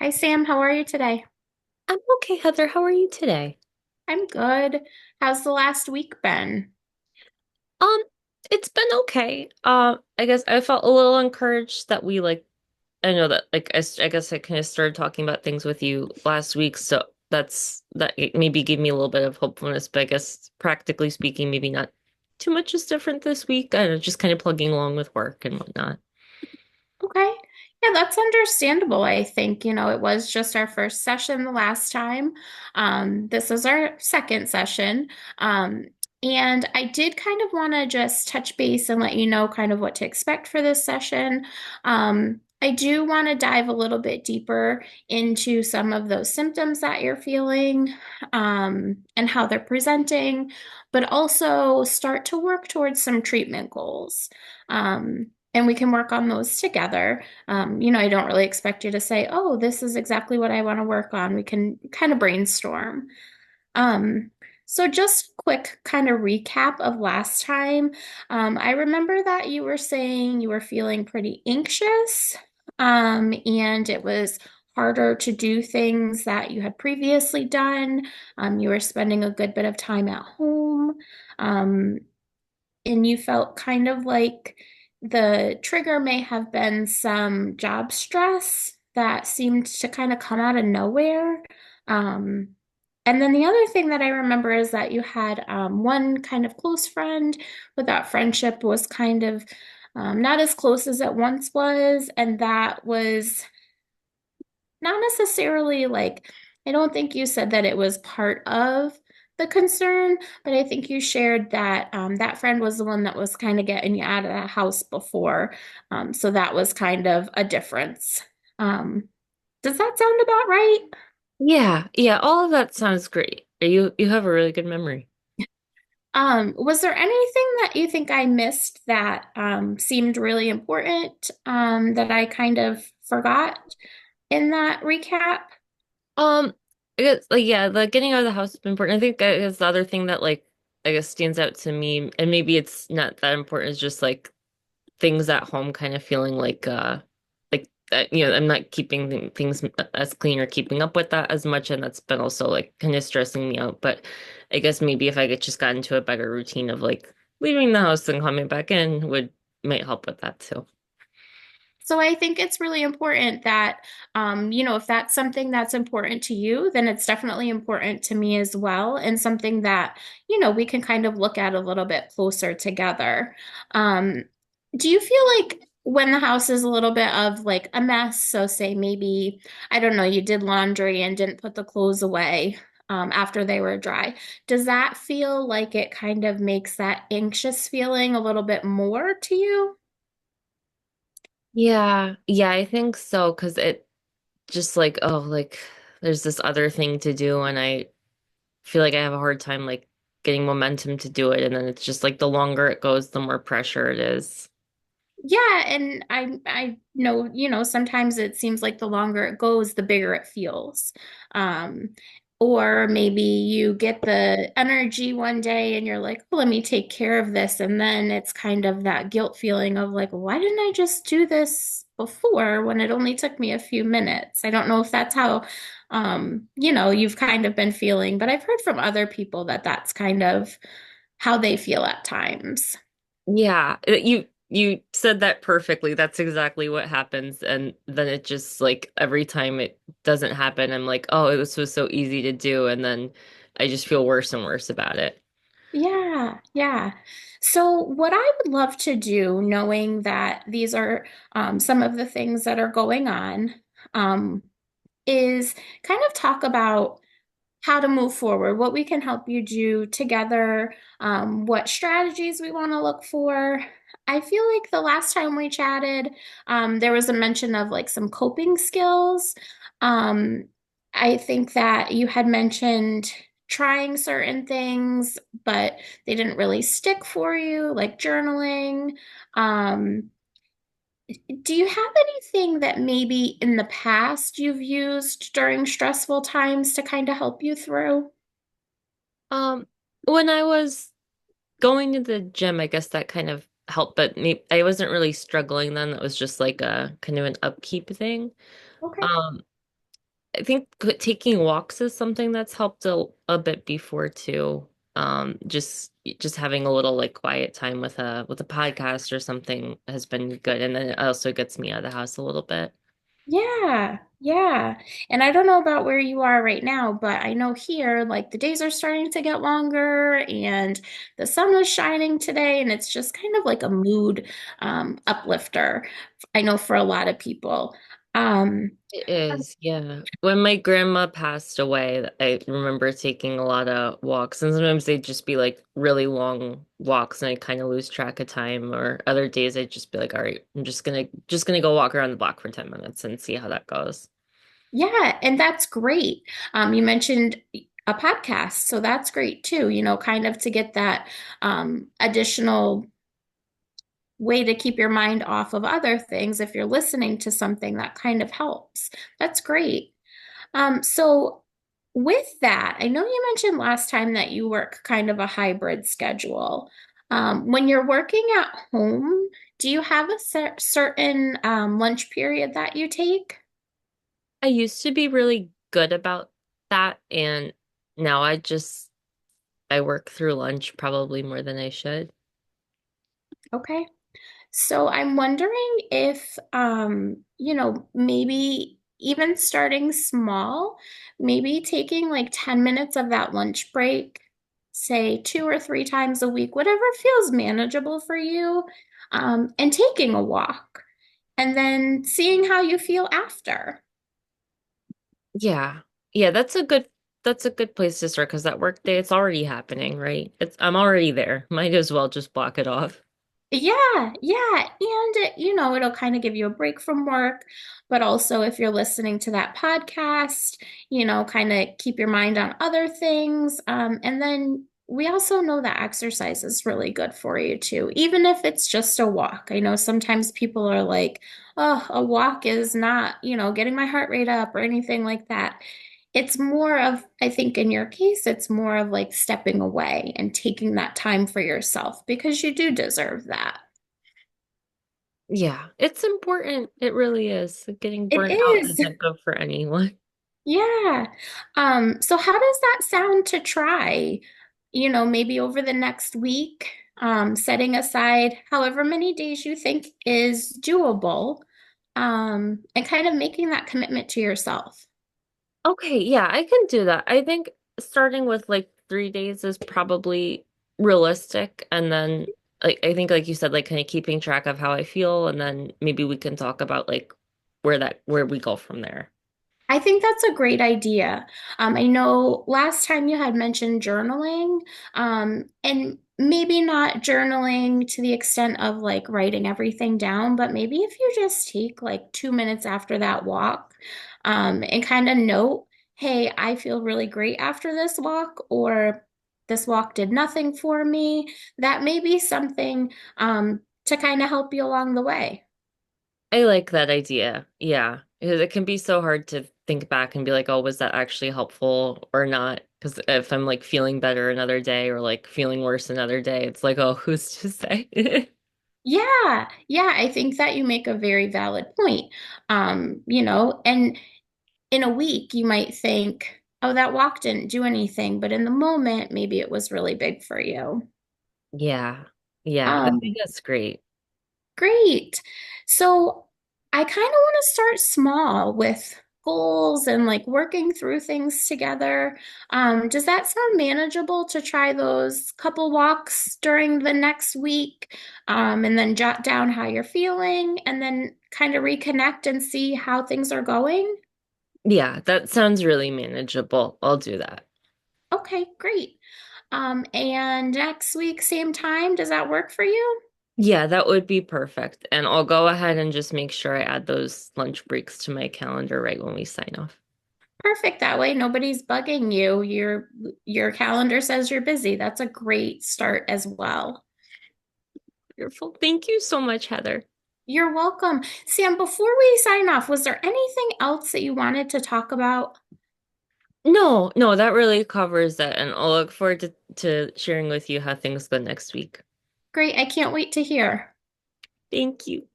Hi, Sam. How are you today? I'm okay, Heather. How are you today? I'm good. How's the last week been? Um, it's been okay. I guess I felt a little encouraged that I know that I guess I kind of started talking about things with you last week, so that it maybe gave me a little bit of hopefulness, but I guess practically speaking, maybe not too much is different this week. I don't know, just kind of plugging along with work and whatnot. Okay. Yeah, that's understandable. I think, it was just our first session the last time. This is our second session. Um, and I did kind of want to just touch base and let you know kind of what to expect for this session. I do want to dive a little bit deeper into some of those symptoms that you're feeling, and how they're presenting, but also start to work towards some treatment goals. And we can work on those together. I don't really expect you to say, oh, this is exactly what I want to work on. We can kind of brainstorm. Um, so just quick kind of recap of last time. I remember that you were saying you were feeling pretty anxious, and it was harder to do things that you had previously done. You were spending a good bit of time at home. Um, and you felt kind of like the trigger may have been some job stress that seemed to kind of come out of nowhere. Um, and then the other thing that I remember is that you had one kind of close friend, but that friendship was kind of not as close as it once was. And that was not necessarily like, I don't think you said that it was part of the concern, but I think you shared that that friend was the one that was kind of getting you out of the house before. So that was kind of a difference. Um, does that sound about right? Yeah, yeah, all of that sounds great. You have a really good memory. Was there anything that you think I missed that seemed really important, that I kind of forgot in that recap? Um, I guess yeah, the getting out of the house has been important. I think that is the other thing that I guess stands out to me, and maybe it's not that important, is just things at home kind of feeling like that, I'm not keeping things as clean or keeping up with that as much, and that's been also like kind of stressing me out. But I guess maybe if I could just got into a better routine of like leaving the house and coming back in would might help with that too. So I think it's really important that, if that's something that's important to you, then it's definitely important to me as well, and something that, we can kind of look at a little bit closer together. Um, do you feel like when the house is a little bit of like a mess, so say maybe, I don't know, you did laundry and didn't put the clothes away, after they were dry, does that feel like it kind of makes that anxious feeling a little bit more to you? Yeah, yeah, I think so, because it just like there's this other thing to do, and I feel like I have a hard time like getting momentum to do it, and then it's just like the longer it goes, the more pressure it is. Yeah, and I know, sometimes it seems like the longer it goes, the bigger it feels. Um, or maybe you get the energy one day and you're like, oh, let me take care of this. And then it's kind of that guilt feeling of like, why didn't I just do this before when it only took me a few minutes? I don't know if that's how, you've kind of been feeling, but I've heard from other people that that's kind of how they feel at times. Yeah, you said that perfectly. That's exactly what happens. And then it just like every time it doesn't happen, I'm like, oh, this was so easy to do. And then I just feel worse and worse about it. Yeah, yeah. So, what I would love to do, knowing that these are some of the things that are going on, um, is kind of talk about how to move forward, what we can help you do together, what strategies we want to look for. I feel like the last time we chatted, there was a mention of like some coping skills. Um, I think that you had mentioned trying certain things, but they didn't really stick for you, like journaling. Um, do you have anything that maybe in the past you've used during stressful times to kind of help you through? Um, when I was going to the gym, I guess that kind of helped, but I wasn't really struggling then. That was just like a kind of an upkeep thing. Okay. Um, I think taking walks is something that's helped a bit before too. Just having a little like quiet time with a podcast or something has been good, and then it also gets me out of the house a little bit. Yeah, yeah. And I don't know about where you are right now, but I know here, like the days are starting to get longer and the sun was shining today, and it's just kind of like a mood uplifter. I know for a lot of people. Um, It is, yeah. When my grandma passed away, I remember taking a lot of walks, and sometimes they'd just be like really long walks, and I kind of lose track of time. Or other days, I'd just be like, "All right, I'm just gonna go walk around the block for 10 minutes and see how that goes." yeah, and that's great. You mentioned a podcast, so that's great too, kind of to get that additional way to keep your mind off of other things. If you're listening to something, that kind of helps. That's great. So with that, I know you mentioned last time that you work kind of a hybrid schedule. When you're working at home, do you have a certain lunch period that you take? I used to be really good about that, and now I work through lunch probably more than I should. Okay. So I'm wondering if, maybe even starting small, maybe taking like 10 minutes of that lunch break, say 2 or 3 times a week, whatever feels manageable for you, and taking a walk and then seeing how you feel after. Yeah. Yeah, that's a good place to start because that work day it's already happening, right? I'm already there. Might as well just block it off. Yeah, yeah. And it'll kind of give you a break from work, but also if you're listening to that podcast, kind of keep your mind on other things. And then we also know that exercise is really good for you too, even if it's just a walk. I know sometimes people are like, oh, a walk is not, getting my heart rate up or anything like that. It's more of, I think in your case, it's more of like stepping away and taking that time for yourself because you do deserve that. Yeah, it's important. It really is. Getting It burnt out is. isn't good for anyone. Yeah. So how does that sound to try? Maybe over the next week, setting aside however many days you think is doable, and kind of making that commitment to yourself. Okay, yeah, I can do that. I think starting with like 3 days is probably realistic, and then like I think like you said, like kind of keeping track of how I feel, and then maybe we can talk about like where we go from there. I think that's a great idea. I know last time you had mentioned journaling, and maybe not journaling to the extent of like writing everything down, but maybe if you just take like 2 minutes after that walk, and kind of note, hey, I feel really great after this walk, or this walk did nothing for me. That may be something, to kind of help you along the way. I like that idea. Yeah, because it can be so hard to think back and be like, oh, was that actually helpful or not? Because if I'm like feeling better another day or like feeling worse another day, it's like, oh, who's to say? Yeah, yeah, I think that you make a very valid point. And in a week, you might think, oh, that walk didn't do anything, but in the moment, maybe it was really big for you. Yeah. Yeah, I Um, think that's great. Great. So I kind of want to start small with goals and like working through things together. Does that sound manageable to try those couple walks during the next week? And then jot down how you're feeling and then kind of reconnect and see how things are going? Yeah, that sounds really manageable. I'll do that. Okay, great. And next week, same time, does that work for you? Yeah, that would be perfect. And I'll go ahead and just make sure I add those lunch breaks to my calendar right when we sign off. Perfect. That way nobody's bugging you. Your calendar says you're busy. That's a great start as well. Wonderful. Thank you so much, Heather. You're welcome. Sam, before we sign off, was there anything else that you wanted to talk about? No, no, that really covers it. And I'll look forward to sharing with you how things go next week. Great. I can't wait to hear. Thank you.